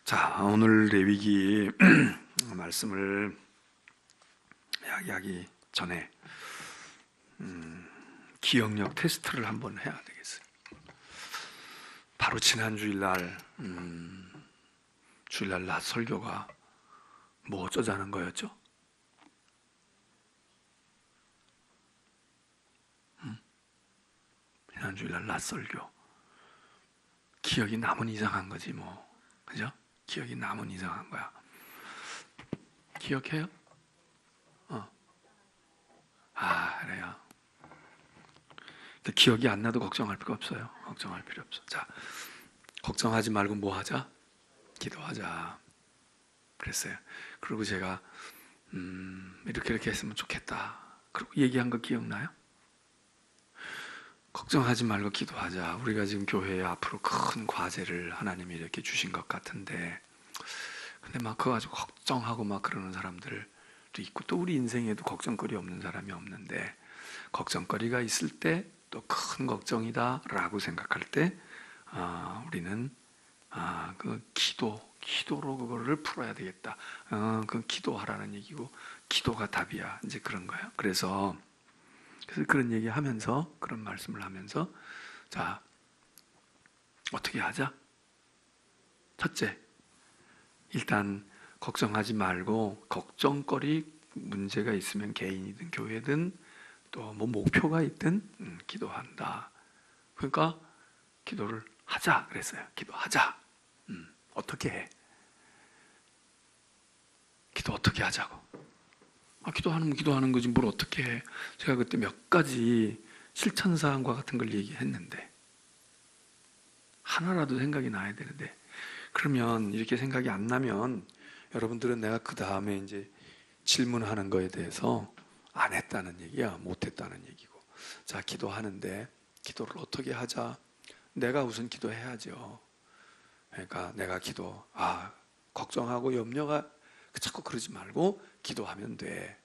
자, 오늘 레위기 말씀을 이야기하기 전에 기억력 테스트를 한번 해야 되겠어요. 바로 지난 주일날 주일날 낮 설교가 뭐 어쩌자는 거였죠? 지난 주일날 낮 설교 기억이 남은 이상한 거지 뭐, 그죠? 기억이 남은 이상한 거야. 기억해요? 그래요. 기억이 안 나도 걱정할 필요 없어요. 걱정할 필요 없어. 자, 걱정하지 말고 뭐 하자? 기도하자. 그랬어요. 그리고 제가 이렇게 했으면 좋겠다. 그리고 얘기한 거 기억나요? 걱정하지 말고 기도하자. 우리가 지금 교회에 앞으로 큰 과제를 하나님이 이렇게 주신 것 같은데, 근데 막 그거 가지고 걱정하고 막 그러는 사람들도 있고, 또 우리 인생에도 걱정거리 없는 사람이 없는데, 걱정거리가 있을 때 또 큰 걱정이다 라고 생각할 때 우리는 그 기도로 그거를 풀어야 되겠다. 그 기도하라는 얘기고, 기도가 답이야. 이제 그런 거예요. 그래서 그런 얘기하면서, 그런 말씀을 하면서, 자, 어떻게 하자? 첫째, 일단 걱정하지 말고, 걱정거리 문제가 있으면 개인이든 교회든 또 뭐 목표가 있든 기도한다. 그러니까 기도를 하자 그랬어요. 기도하자. 어떻게 해? 기도 어떻게 하자고? 기도하는 거지 뭘 어떻게 해? 제가 그때 몇 가지 실천사항과 같은 걸 얘기했는데 하나라도 생각이 나야 되는데, 그러면 이렇게 생각이 안 나면 여러분들은 내가 그 다음에 이제 질문하는 거에 대해서 안 했다는 얘기야, 못 했다는 얘기고. 자, 기도하는데 기도를 어떻게 하자? 내가 우선 기도해야죠. 그러니까 내가 걱정하고 염려가 자꾸 그러지 말고 기도하면 돼.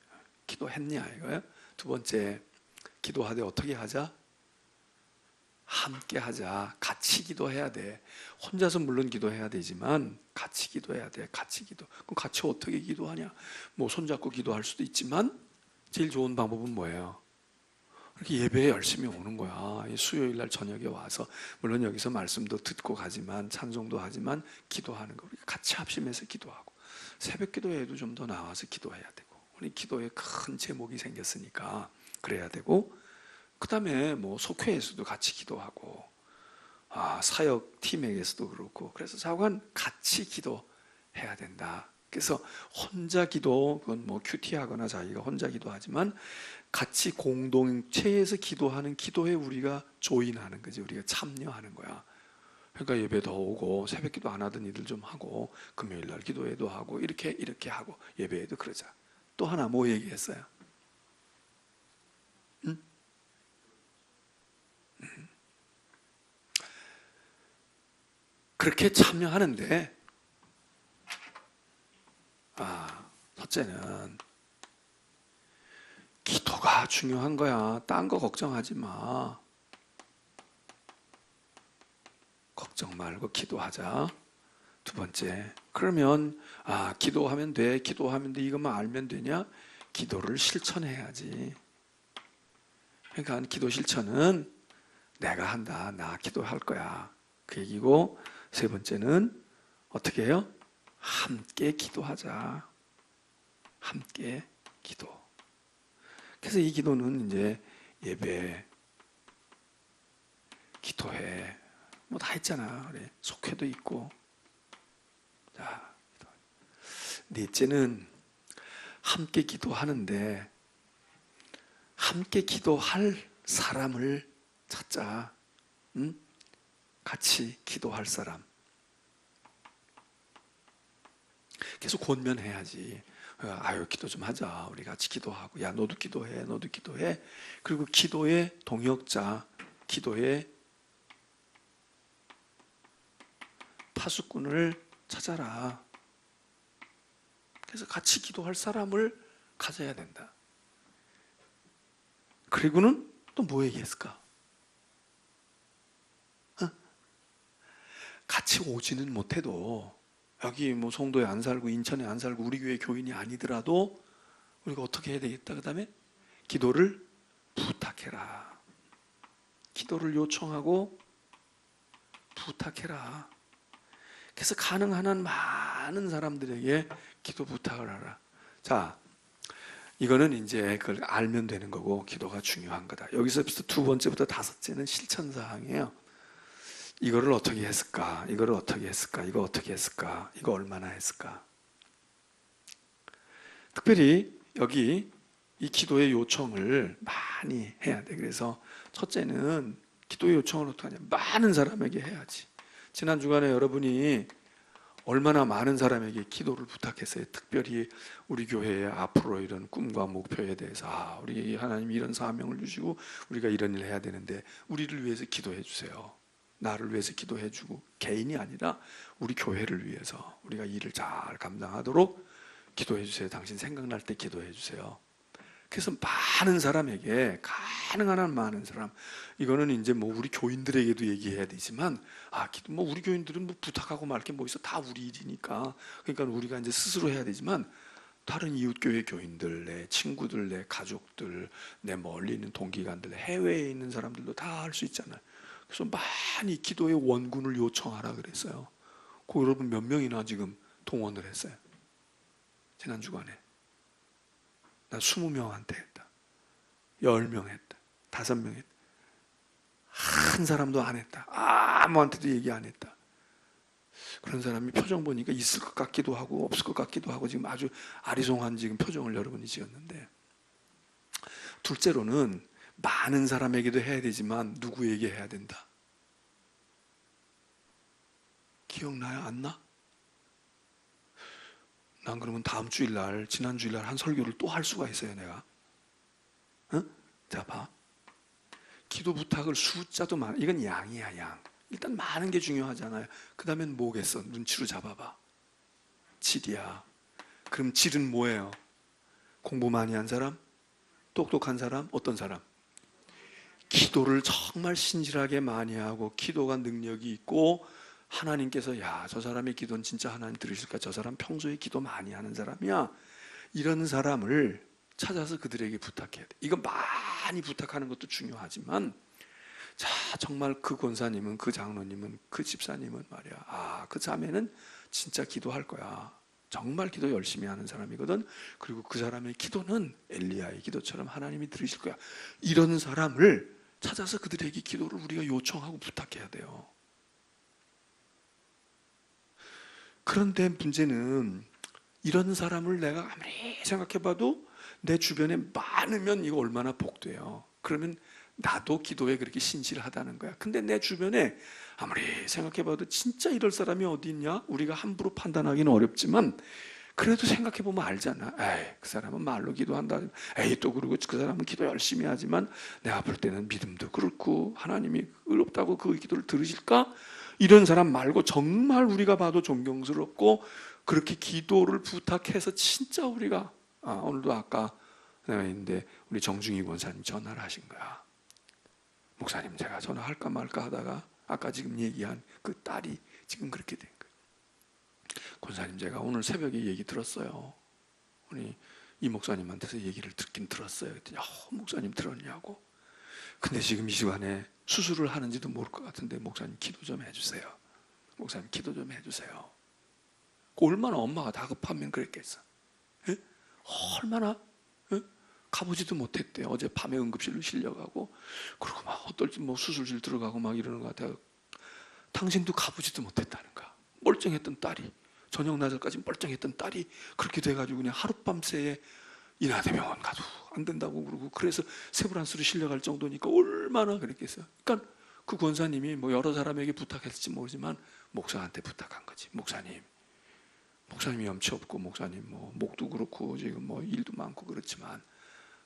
기도했냐 이거예요. 두 번째, 기도하되 어떻게 하자? 함께 하자. 같이 기도해야 돼. 혼자서 물론 기도해야 되지만 같이 기도해야 돼. 같이 기도. 그럼 같이 어떻게 기도하냐? 뭐 손잡고 기도할 수도 있지만 제일 좋은 방법은 뭐예요? 이렇게 예배에 열심히 오는 거야. 수요일 날 저녁에 와서 물론 여기서 말씀도 듣고 가지만 찬송도 하지만 기도하는 거. 우리 같이 합심해서 기도하고 새벽 기도회에도 좀 더 나와서 기도해야 되고, 우리 기도에 큰 제목이 생겼으니까 그래야 되고, 그 다음에 뭐 속회에서도 같이 기도하고 사역 팀에게서도 그렇고, 그래서 자관 같이 기도해야 된다. 그래서 혼자 기도, 그건 뭐 큐티하거나 자기가 혼자 기도하지만 같이 공동체에서 기도하는 기도에 우리가 조인하는 거지. 우리가 참여하는 거야. 그러니까 예배 더 오고 새벽 기도 안 하던 일들 좀 하고 금요일 날 기도회도 하고 이렇게 하고 예배에도 그러자. 또 하나 뭐 얘기했어요? 응? 그렇게 참여하는데 첫째는 기도가 중요한 거야. 딴 거 걱정하지 마. 걱정 말고 기도하자. 두 번째, 그러면 기도하면 돼. 이것만 알면 되냐? 기도를 실천해야지. 그러니까 기도 실천은 내가 한다. 나 기도할 거야. 그 얘기고, 세 번째는 어떻게 해요? 함께 기도하자. 함께 기도. 그래서 이 기도는 이제 예배, 기도회 뭐 다 했잖아. 그래. 속회도 있고. 자, 넷째는 함께 기도하는데 함께 기도할 사람을 찾자. 응? 같이 기도할 사람. 계속 권면해야지. 기도 좀 하자. 우리 같이 기도하고. 야, 너도 기도해. 그리고 기도의 동역자, 기도의 파수꾼을 찾아라. 그래서 같이 기도할 사람을 가져야 된다. 그리고는 또 뭐 얘기했을까? 같이 오지는 못해도 여기 뭐 송도에 안 살고 인천에 안 살고 우리 교회 교인이 아니더라도 우리가 어떻게 해야 되겠다? 그 다음에 기도를 부탁해라. 기도를 요청하고 부탁해라. 그래서 가능한 한 많은 사람들에게 기도 부탁을 하라. 자, 이거는 이제 그걸 알면 되는 거고 기도가 중요한 거다. 여기서부터 두 번째부터 다섯째는 실천 사항이에요. 이거를 어떻게 했을까? 이거를 어떻게 했을까? 이거 어떻게 했을까? 이거 얼마나 했을까? 특별히 여기 이 기도의 요청을 많이 해야 돼. 그래서 첫째는 기도의 요청을 어떻게 하냐? 많은 사람에게 해야지. 지난 주간에 여러분이 얼마나 많은 사람에게 기도를 부탁했어요. 특별히 우리 교회의 앞으로 이런 꿈과 목표에 대해서 우리 하나님 이런 사명을 주시고 우리가 이런 일을 해야 되는데 우리를 위해서 기도해 주세요. 나를 위해서 기도해 주고 개인이 아니라 우리 교회를 위해서 우리가 일을 잘 감당하도록 기도해 주세요. 당신 생각날 때 기도해 주세요. 그래서 많은 사람에게 가능한 한 많은 사람, 이거는 이제 뭐 우리 교인들에게도 얘기해야 되지만 기도 뭐 우리 교인들은 뭐 부탁하고 말 게 뭐 있어, 다 우리 일이니까. 그러니까 우리가 이제 스스로 해야 되지만 다른 이웃교회 교인들, 내 친구들, 내 가족들, 내 멀리 있는 동기간들, 해외에 있는 사람들도 다 할 수 있잖아요. 그래서 많이 기도의 원군을 요청하라 그랬어요. 그 여러분 몇 명이나 지금 동원을 했어요? 지난 주간에 나 20명한테 했다. 10명 했다. 5명 했다. 한 사람도 안 했다. 아무한테도 얘기 안 했다. 그런 사람이 표정 보니까 있을 것 같기도 하고 없을 것 같기도 하고 지금 아주 아리송한 지금 표정을 여러분이 지었는데, 둘째로는 많은 사람에게도 해야 되지만 누구에게 해야 된다? 기억나요? 안 나? 난 그러면 다음 주일날, 지난 주일날 한 설교를 또 할 수가 있어요, 내가. 응? 자, 봐. 기도 부탁을 숫자도 많아. 이건 양이야, 양. 일단 많은 게 중요하잖아요. 그 다음엔 뭐겠어? 눈치로 잡아봐. 질이야. 그럼 질은 뭐예요? 공부 많이 한 사람? 똑똑한 사람? 어떤 사람? 기도를 정말 신실하게 많이 하고 기도가 능력이 있고 하나님께서 저 사람의 기도는 진짜 하나님 들으실까? 저 사람 평소에 기도 많이 하는 사람이야. 이런 사람을 찾아서 그들에게 부탁해야 돼. 이거 많이 부탁하는 것도 중요하지만, 자, 정말 그 권사님은, 그 장로님은, 그 집사님은 말이야, 그 자매는 진짜 기도할 거야. 정말 기도 열심히 하는 사람이거든. 그리고 그 사람의 기도는 엘리야의 기도처럼 하나님이 들으실 거야. 이런 사람을 찾아서 그들에게 기도를 우리가 요청하고 부탁해야 돼요. 그런데 문제는 이런 사람을 내가 아무리 생각해봐도 내 주변에 많으면 이거 얼마나 복돼요. 그러면 나도 기도에 그렇게 신실하다는 거야. 근데 내 주변에 아무리 생각해봐도 진짜 이럴 사람이 어디 있냐? 우리가 함부로 판단하기는 어렵지만 그래도 생각해보면 알잖아. 그 사람은 말로 기도한다. 또 그러고 그 사람은 기도 열심히 하지만 내가 볼 때는 믿음도 그렇고 하나님이 의롭다고 그 기도를 들으실까? 이런 사람 말고 정말 우리가 봐도 존경스럽고 그렇게 기도를 부탁해서 진짜 우리가 오늘도 아까 내가 있는데 우리 정중희 권사님 전화를 하신 거야. 목사님, 제가 전화할까 말까 하다가 아까 지금 얘기한 그 딸이 지금 그렇게 된 거예요. 권사님, 제가 오늘 새벽에 얘기 들었어요. 우리 이 목사님한테서 얘기를 듣긴 들었어요. 그랬더니 목사님 들었냐고. 근데 지금 이 시간에 수술을 하는지도 모를 것 같은데 목사님 기도 좀 해주세요. 목사님 기도 좀 해주세요. 얼마나 엄마가 다급하면 그랬겠어. 에? 얼마나 가보지도 못했대. 어제 밤에 응급실로 실려가고 그리고 막 어떨지 뭐 수술실 들어가고 막 이러는 것 같아요. 당신도 가보지도 못했다는 거야. 멀쩡했던 딸이, 저녁 낮에까지 멀쩡했던 딸이 그렇게 돼가지고 그냥 하룻밤새에 인하대병원 가도 안 된다고 그러고, 그래서 세브란스로 실려갈 정도니까 얼마나 그랬겠어요. 그러니까 그 권사님이 뭐 여러 사람에게 부탁했을지 모르지만 목사한테 부탁한 거지. 목사님이 염치 없고 목사님 뭐 목도 그렇고 지금 뭐 일도 많고 그렇지만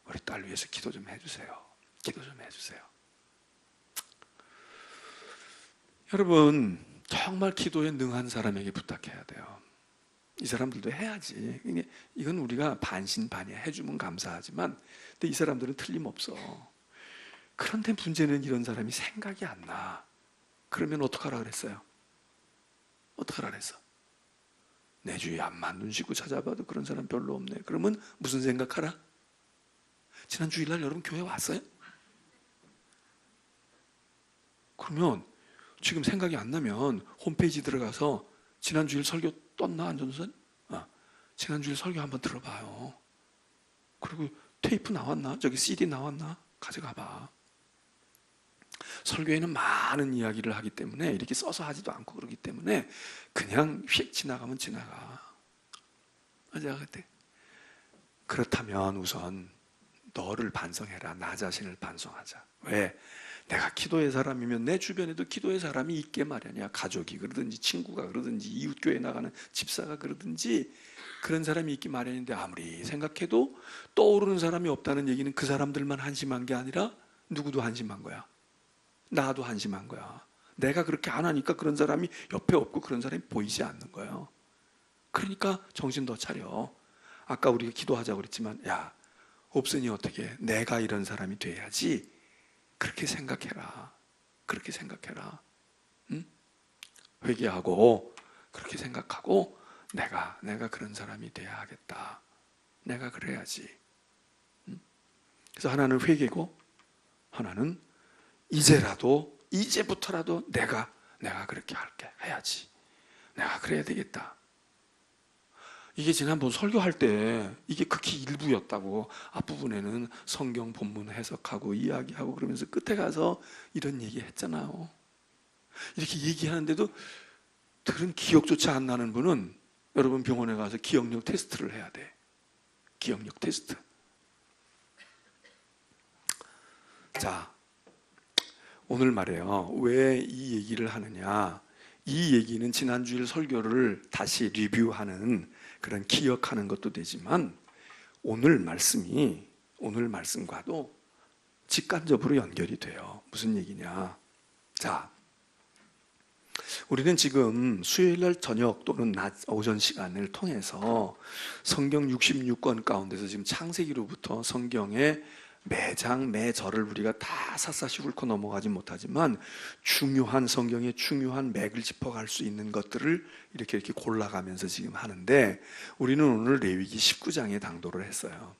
우리 딸 위해서 기도 좀 해주세요. 기도 좀 해주세요. 여러분, 정말 기도에 능한 사람에게 부탁해야 돼요. 이 사람들도 해야지. 이건 우리가 반신반의 해주면 감사하지만, 근데 이 사람들은 틀림없어. 그런데 문제는 이런 사람이 생각이 안 나. 그러면 어떡하라 그랬어요? 어떡하라 그랬어? 내 주위에 암만 눈 씻고 찾아봐도 그런 사람 별로 없네. 그러면 무슨 생각하라? 지난 주일날 여러분 교회 왔어요? 그러면 지금 생각이 안 나면 홈페이지 들어가서 지난 주일 설교 떴나 안전선? 지난 주일 설교 한번 들어봐요. 그리고 테이프 나왔나? 저기 CD 나왔나? 가져가 봐. 설교에는 많은 이야기를 하기 때문에 이렇게 써서 하지도 않고 그러기 때문에 그냥 휙 지나가면 지나가. 맞아, 그때. 그렇다면 우선 너를 반성해라. 나 자신을 반성하자. 왜? 내가 기도의 사람이면 내 주변에도 기도의 사람이 있게 마련이야. 가족이 그러든지 친구가 그러든지 이웃교회 나가는 집사가 그러든지 그런 사람이 있기 마련인데 아무리 생각해도 떠오르는 사람이 없다는 얘기는 그 사람들만 한심한 게 아니라 누구도 한심한 거야. 나도 한심한 거야. 내가 그렇게 안 하니까 그런 사람이 옆에 없고 그런 사람이 보이지 않는 거예요. 그러니까 정신 더 차려. 아까 우리가 기도하자고 그랬지만 야, 없으니 어떻게 내가 이런 사람이 돼야지. 그렇게 생각해라. 그렇게 생각해라. 응? 회개하고 그렇게 생각하고 내가 그런 사람이 돼야 하겠다. 내가 그래야지. 응? 그래서 하나는 회개고 하나는 이제부터라도 내가 그렇게 할게. 해야지. 내가 그래야 되겠다. 이게 지난번 설교할 때 이게 극히 일부였다고 앞부분에는 성경 본문 해석하고 이야기하고 그러면서 끝에 가서 이런 얘기 했잖아요. 이렇게 얘기하는데도 들은 기억조차 안 나는 분은 여러분 병원에 가서 기억력 테스트를 해야 돼. 기억력 테스트. 자, 오늘 말이에요. 왜 이 얘기를 하느냐. 이 얘기는 지난주일 설교를 다시 리뷰하는 그런 기억하는 것도 되지만 오늘 말씀과도 직간접으로 연결이 돼요. 무슨 얘기냐. 자, 우리는 지금 수요일날 저녁 또는 낮 오전 시간을 통해서 성경 66권 가운데서 지금 창세기로부터 성경의 매장 매절을 우리가 다 샅샅이 훑고 넘어가지 못하지만 중요한 성경의 중요한 맥을 짚어갈 수 있는 것들을 이렇게 골라가면서 지금 하는데 우리는 오늘 레위기 19장에 당도를 했어요.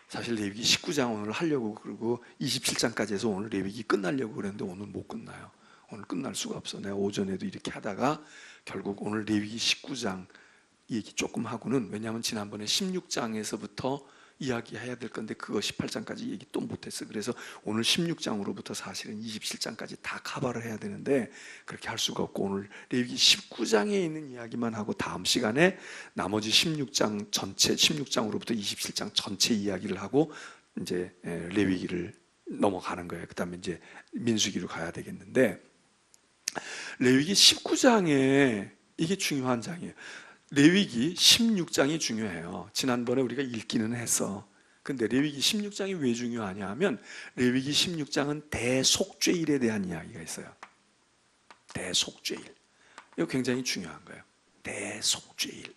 사실 레위기 19장 오늘 하려고 그러고 27장까지 해서 오늘 레위기 끝나려고 그랬는데 오늘 못 끝나요. 오늘 끝날 수가 없어. 내가 오전에도 이렇게 하다가 결국 오늘 레위기 19장 얘기 조금 하고는 왜냐하면 지난번에 16장에서부터 이야기해야 될 건데 그거 18장까지 얘기 또 못했어. 그래서 오늘 16장으로부터 사실은 27장까지 다 커버를 해야 되는데 그렇게 할 수가 없고 오늘 레위기 19장에 있는 이야기만 하고 다음 시간에 나머지 16장 전체 16장으로부터 27장 전체 이야기를 하고 이제 레위기를 넘어가는 거예요. 그다음에 이제 민수기로 가야 되겠는데 레위기 19장에 이게 중요한 장이에요. 레위기 16장이 중요해요. 지난번에 우리가 읽기는 했어. 근데 레위기 16장이 왜 중요하냐 하면 레위기 16장은 대속죄일에 대한 이야기가 있어요. 대속죄일. 이거 굉장히 중요한 거예요. 대속죄일.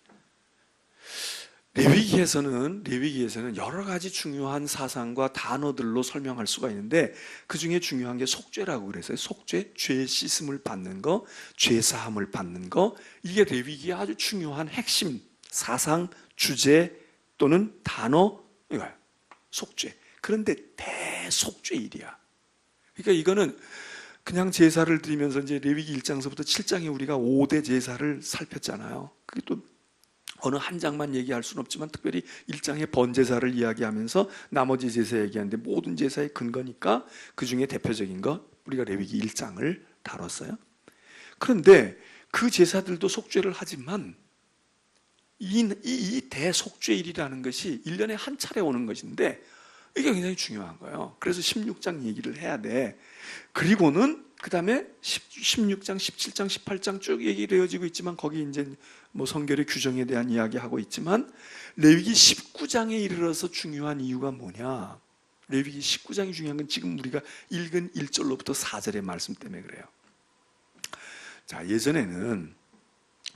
레위기에서는 여러 가지 중요한 사상과 단어들로 설명할 수가 있는데 그 중에 중요한 게 속죄라고 그랬어요. 속죄, 죄 씻음을 받는 거, 죄 사함을 받는 거. 이게 레위기의 아주 중요한 핵심 사상, 주제 또는 단어 이거예요. 속죄. 그런데 대속죄일이야. 그러니까 이거는 그냥 제사를 드리면서 이제 레위기 1장서부터 7장에 우리가 5대 제사를 살폈잖아요. 그게 또 어느 한 장만 얘기할 수는 없지만 특별히 1장의 번제사를 이야기하면서 나머지 제사 얘기하는데 모든 제사의 근거니까 그 중에 대표적인 거 우리가 레위기 1장을 다뤘어요. 그런데 그 제사들도 속죄를 하지만 이 대속죄일이라는 것이 1년에 한 차례 오는 것인데 이게 굉장히 중요한 거예요. 그래서 16장 얘기를 해야 돼. 그리고는 그 다음에 16장, 17장, 18장 쭉 얘기를 이어지고 있지만 거기 이제 뭐 성결의 규정에 대한 이야기하고 있지만 레위기 19장에 이르러서 중요한 이유가 뭐냐? 레위기 19장이 중요한 건 지금 우리가 읽은 1절로부터 4절의 말씀 때문에 그래요. 자, 예전에는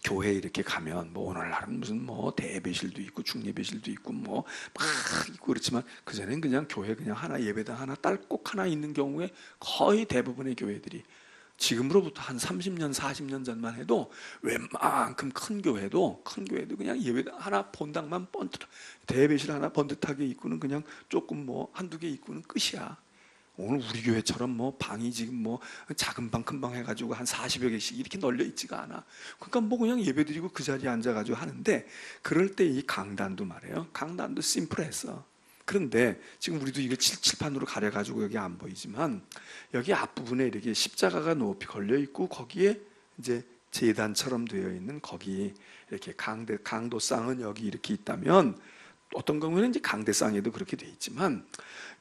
교회에 이렇게 가면 뭐 오늘날은 무슨 뭐 대예배실도 있고 중예배실도 있고 뭐 막 있고 그렇지만 그전엔 그냥 교회 그냥 하나 예배당 하나 딸 꼭 하나 있는 경우에 거의 대부분의 교회들이 지금으로부터 한 30년, 40년 전만 해도 웬만큼 큰 교회도 그냥 예배 하나 본당만 대배실 하나 번듯하게 입고는 그냥 조금 뭐 한두 개 입고는 끝이야. 오늘 우리 교회처럼 뭐 방이 지금 뭐 작은 방 큰 방 해가지고 한 40여 개씩 이렇게 널려 있지가 않아. 그러니까 뭐 그냥 예배 드리고 그 자리에 앉아가지고 하는데, 그럴 때 이 강단도 말이에요. 강단도 심플했어. 그런데 지금 우리도 이거 칠판으로 가려가지고 여기 안 보이지만, 여기 앞부분에 이렇게 십자가가 높이 걸려 있고, 거기에 이제 제단처럼 되어 있는 거기 이렇게 강도상은 여기 이렇게 있다면, 어떤 경우에는 이제 강대상에도 그렇게 돼 있지만,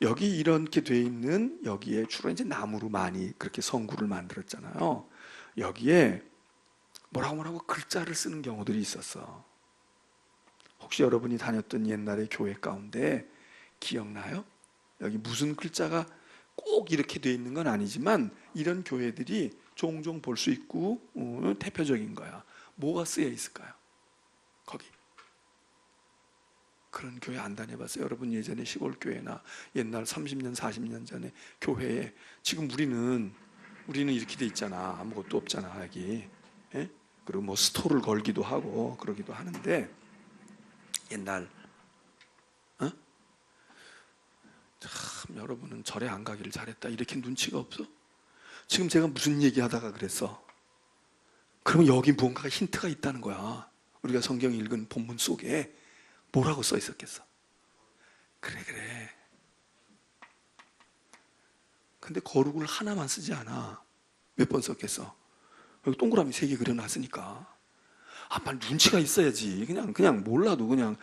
여기 이렇게 돼 있는 여기에 주로 이제 나무로 많이 그렇게 성구를 만들었잖아요. 여기에 뭐라고 글자를 쓰는 경우들이 있었어. 혹시 여러분이 다녔던 옛날의 교회 가운데 기억나요? 여기 무슨 글자가 꼭 이렇게 돼 있는 건 아니지만 이런 교회들이 종종 볼 수 있고 대표적인 거야. 뭐가 쓰여 있을까요? 거기. 그런 교회 안 다녀봤어요? 여러분 예전에 시골 교회나 옛날 30년, 40년 전에 교회에, 지금 우리는 이렇게 돼 있잖아. 아무것도 없잖아, 여기. 예? 그리고 뭐 스토를 걸기도 하고 그러기도 하는데, 옛날 참 여러분은 절에 안 가기를 잘했다. 이렇게 눈치가 없어? 지금 제가 무슨 얘기하다가 그랬어? 그러면 여기 무언가가 힌트가 있다는 거야. 우리가 성경 읽은 본문 속에 뭐라고 써 있었겠어? 그래. 근데 거룩을 하나만 쓰지 않아. 몇 번 썼겠어? 여기 동그라미 3개 그려놨으니까. 빨리 눈치가 있어야지. 그냥 몰라도 그냥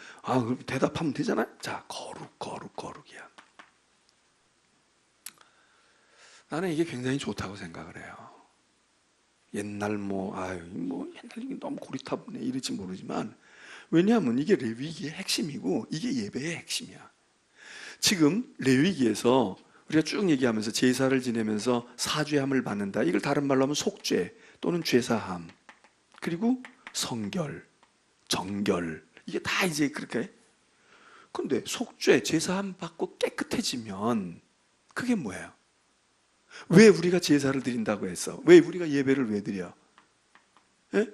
대답하면 되잖아. 자, 거룩이야. 나는 이게 굉장히 좋다고 생각을 해요. 옛날 옛날 너무 고리타분해 이럴지 모르지만, 왜냐하면 이게 레위기의 핵심이고 이게 예배의 핵심이야. 지금 레위기에서 우리가 쭉 얘기하면서 제사를 지내면서 사죄함을 받는다. 이걸 다른 말로 하면 속죄 또는 죄사함, 그리고 성결, 정결, 이게 다 이제 그렇게. 그런데 속죄, 제사함 받고 깨끗해지면 그게 뭐예요? 왜 우리가 제사를 드린다고 했어? 왜 우리가 예배를 왜 드려? 예?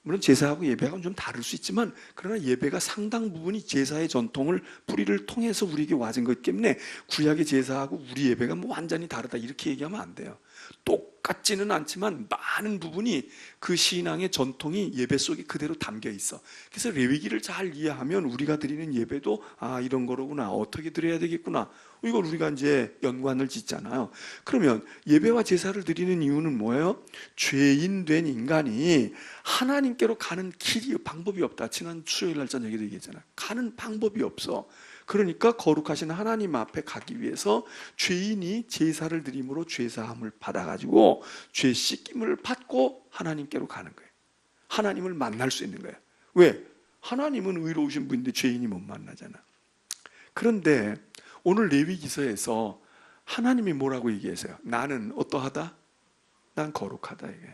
물론 제사하고 예배하고는 좀 다를 수 있지만, 그러나 예배가 상당 부분이 제사의 전통을 뿌리를 통해서 우리에게 와진 것 때문에 구약의 제사하고 우리 예배가 뭐 완전히 다르다 이렇게 얘기하면 안 돼요. 똑같지는 않지만 많은 부분이 그 신앙의 전통이 예배 속에 그대로 담겨 있어. 그래서 레위기를 잘 이해하면 우리가 드리는 예배도 이런 거로구나, 어떻게 드려야 되겠구나, 이걸 우리가 이제 연관을 짓잖아요. 그러면 예배와 제사를 드리는 이유는 뭐예요? 죄인 된 인간이 하나님께로 가는 방법이 없다. 지난 수요일 날 저녁에도 얘기했잖아요. 가는 방법이 없어. 그러니까 거룩하신 하나님 앞에 가기 위해서 죄인이 제사를 드림으로 죄사함을 받아가지고 죄 씻김을 받고 하나님께로 가는 거예요. 하나님을 만날 수 있는 거예요. 왜? 하나님은 의로우신 분인데 죄인이 못 만나잖아. 그런데 오늘 레위기서에서 하나님이 뭐라고 얘기했어요? 나는 어떠하다? 난 거룩하다, 이게.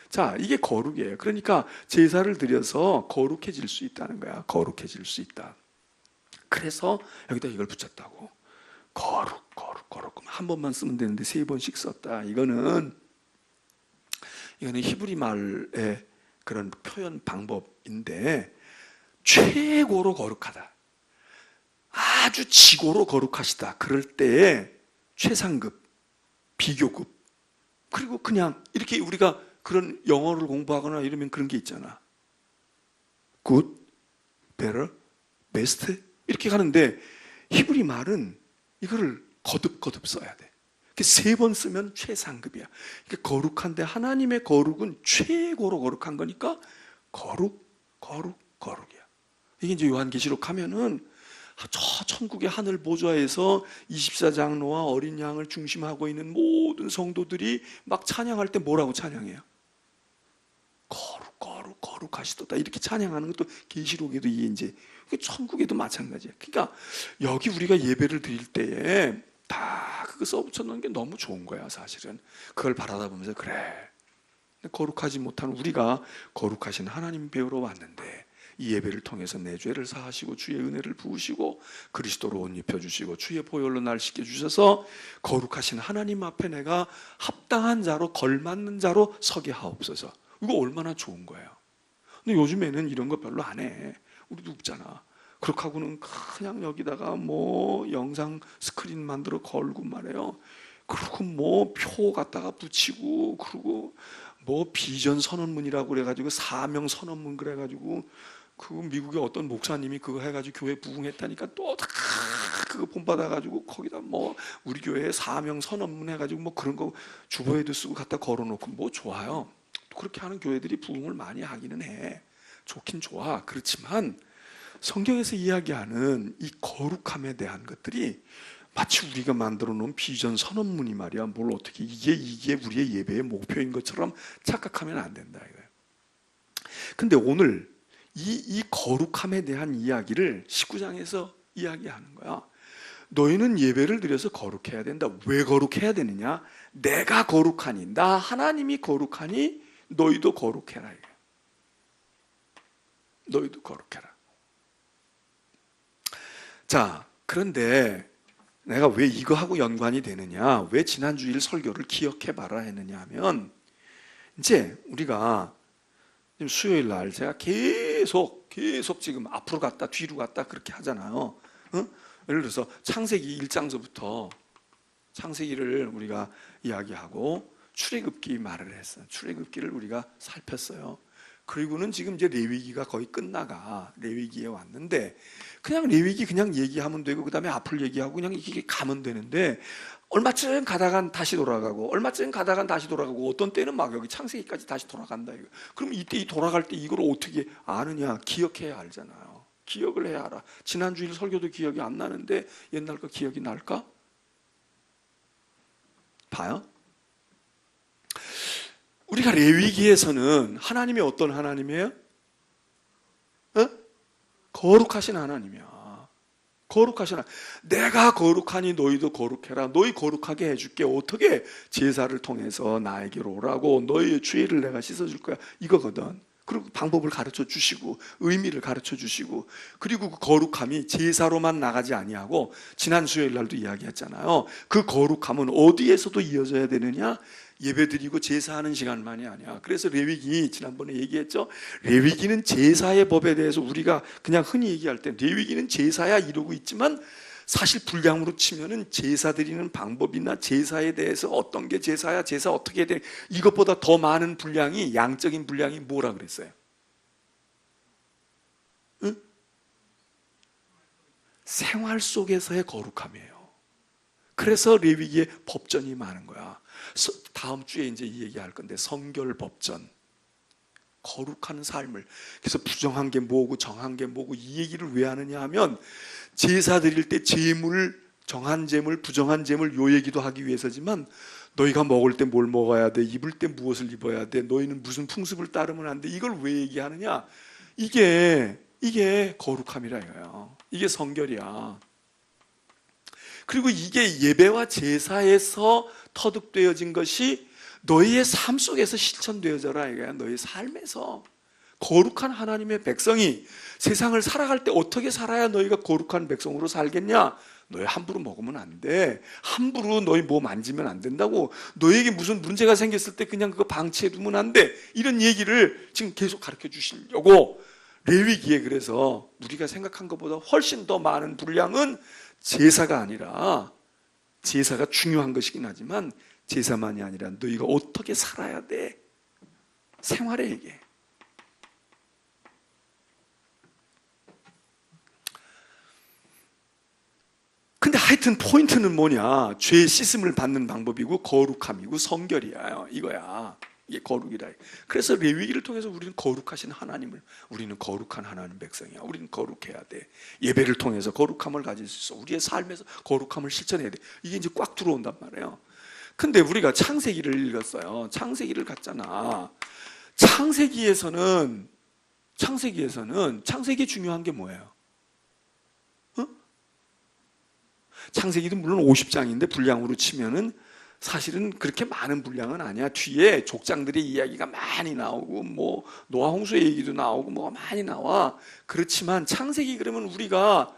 자, 이게 거룩이에요. 그러니까 제사를 드려서 거룩해질 수 있다는 거야. 거룩해질 수 있다. 그래서 여기다 이걸 붙였다고. 거룩. 한 번만 쓰면 되는데 3번씩 썼다. 이거는 히브리 말의 그런 표현 방법인데, 최고로 거룩하다, 아주 지고로 거룩하시다, 그럴 때에 최상급, 비교급, 그리고 그냥 이렇게 우리가 그런 영어를 공부하거나 이러면 그런 게 있잖아. good, better, best 이렇게 가는데, 히브리 말은 이거를 거듭 써야 돼. 3번 쓰면 최상급이야. 거룩한데 하나님의 거룩은 최고로 거룩한 거니까 거룩이야. 이게 이제 요한계시록 하면은 저 천국의 하늘 보좌에서 24장로와 어린 양을 중심하고 있는 모든 성도들이 막 찬양할 때 뭐라고 찬양해요? 거룩하시도다, 이렇게 찬양하는 것도 계시록에도 이제 천국에도 마찬가지야. 그러니까 여기 우리가 예배를 드릴 때에 다 그거 써붙여 놓은 게 너무 좋은 거야. 사실은 그걸 바라다 보면서 그래, 거룩하지 못한 우리가 거룩하신 하나님 배우러 왔는데 이 예배를 통해서 내 죄를 사하시고 주의 은혜를 부으시고 그리스도로 옷 입혀주시고 주의 보혈로 날 씻겨주셔서 거룩하신 하나님 앞에 내가 합당한 자로 걸맞는 자로 서게 하옵소서. 이거 얼마나 좋은 거예요. 근데 요즘에는 이런 거 별로 안 해. 우리도 없잖아. 그렇게 하고는 그냥 여기다가 뭐 영상 스크린 만들어 걸고 말해요. 그리고 뭐 표 갖다가 붙이고, 그리고 뭐 비전 선언문이라고 그래가지고 사명 선언문 그래가지고 그 미국의 어떤 목사님이 그거 해가지고 교회 부흥했다니까 또 다 그거 본받아가지고 거기다 뭐 우리 교회 사명 선언문 해가지고 뭐 그런 거 주보에도 쓰고 갖다 걸어놓고 뭐 좋아요. 그렇게 하는 교회들이 부흥을 많이 하기는 해. 좋긴 좋아. 그렇지만 성경에서 이야기하는 이 거룩함에 대한 것들이 마치 우리가 만들어 놓은 비전 선언문이 말이야 뭘 어떻게 이게 우리의 예배의 목표인 것처럼 착각하면 안 된다 이거예요. 근데 오늘 이 거룩함에 대한 이야기를 19장에서 이야기하는 거야. 너희는 예배를 드려서 거룩해야 된다. 왜 거룩해야 되느냐? 내가 거룩하니, 나 하나님이 거룩하니 너희도 거룩해라 이거예요. 너희도 거룩해라. 자, 그런데 내가 왜 이거하고 연관이 되느냐, 왜 지난 주일 설교를 기억해봐라 했느냐 하면, 이제 우리가 지금 수요일 날 제가 계속 지금 앞으로 갔다 뒤로 갔다 그렇게 하잖아요. 예를 들어서 창세기 1장서부터 창세기를 우리가 이야기하고 출애굽기 말을 했어요. 출애굽기를 우리가 살폈어요. 그리고는 지금 이제 레위기가 거의 끝나가 레위기에 왔는데, 그냥 레위기 그냥 얘기하면 되고 그 다음에 앞을 얘기하고 그냥 이게 가면 되는데, 얼마쯤 가다간 다시 돌아가고 얼마쯤 가다간 다시 돌아가고 어떤 때는 막 여기 창세기까지 다시 돌아간다 이거. 그럼 이때 이 돌아갈 때 이걸 어떻게 아느냐? 기억해야 알잖아요. 기억을 해야 알아. 지난 주일 설교도 기억이 안 나는데 옛날 거 기억이 날까? 봐요. 우리가 레위기에서는 하나님이 어떤 하나님이에요? 거룩하신 하나님이야. 거룩하신 하나님. 내가 거룩하니 너희도 거룩해라. 너희 거룩하게 해줄게. 어떻게? 제사를 통해서 나에게로 오라고. 너희의 죄를 내가 씻어줄 거야. 이거거든. 그리고 방법을 가르쳐 주시고 의미를 가르쳐 주시고, 그리고 그 거룩함이 제사로만 나가지 아니하고, 지난 수요일 날도 이야기했잖아요. 그 거룩함은 어디에서도 이어져야 되느냐? 예배드리고 제사하는 시간만이 아니야. 그래서 레위기 지난번에 얘기했죠. 레위기는 제사의 법에 대해서 우리가 그냥 흔히 얘기할 때 레위기는 제사야 이러고 있지만, 사실 분량으로 치면은 제사 드리는 방법이나 제사에 대해서 어떤 게 제사야, 제사 어떻게 해야 돼, 이것보다 더 많은 분량이, 양적인 분량이 뭐라 그랬어요? 응? 생활 속에서의 거룩함이에요. 그래서 레위기에 법전이 많은 거야. 다음 주에 이제 이 얘기할 건데, 성결 법전, 거룩한 삶을. 그래서 부정한 게 뭐고 정한 게 뭐고 이 얘기를 왜 하느냐 하면, 제사 드릴 때 제물, 정한 제물, 부정한 제물 요 얘기도 하기 위해서지만, 너희가 먹을 때 뭘 먹어야 돼, 입을 때 무엇을 입어야 돼, 너희는 무슨 풍습을 따르면 안 돼, 이걸 왜 얘기하느냐? 이게 거룩함이라 이거예요. 이게 성결이야. 그리고 이게 예배와 제사에서 터득되어진 것이 너희의 삶 속에서 실천되어져라 이거야. 너희 삶에서. 거룩한 하나님의 백성이 세상을 살아갈 때 어떻게 살아야 너희가 거룩한 백성으로 살겠냐? 너희 함부로 먹으면 안 돼. 함부로 너희 뭐 만지면 안 된다고. 너희에게 무슨 문제가 생겼을 때 그냥 그거 방치해 두면 안 돼. 이런 얘기를 지금 계속 가르쳐 주시려고 레위기에, 그래서 우리가 생각한 것보다 훨씬 더 많은 분량은 제사가 아니라, 제사가 중요한 것이긴 하지만 제사만이 아니라 너희가 어떻게 살아야 돼, 생활에 얘기해. 근데 하여튼 포인트는 뭐냐? 죄 씻음을 받는 방법이고 거룩함이고 성결이야. 이거야. 이게 거룩이라. 그래서 레위기를 통해서 우리는 거룩하신 하나님을, 우리는 거룩한 하나님 백성이야. 우리는 거룩해야 돼. 예배를 통해서 거룩함을 가질 수 있어. 우리의 삶에서 거룩함을 실천해야 돼. 이게 이제 꽉 들어온단 말이에요. 근데 우리가 창세기를 읽었어요. 창세기를 갔잖아. 창세기에서는 창세기 중요한 게 뭐예요? 창세기도 물론 50장인데 분량으로 치면은 사실은 그렇게 많은 분량은 아니야. 뒤에 족장들의 이야기가 많이 나오고 뭐 노아 홍수의 얘기도 나오고 뭐가 많이 나와. 그렇지만 창세기 그러면 우리가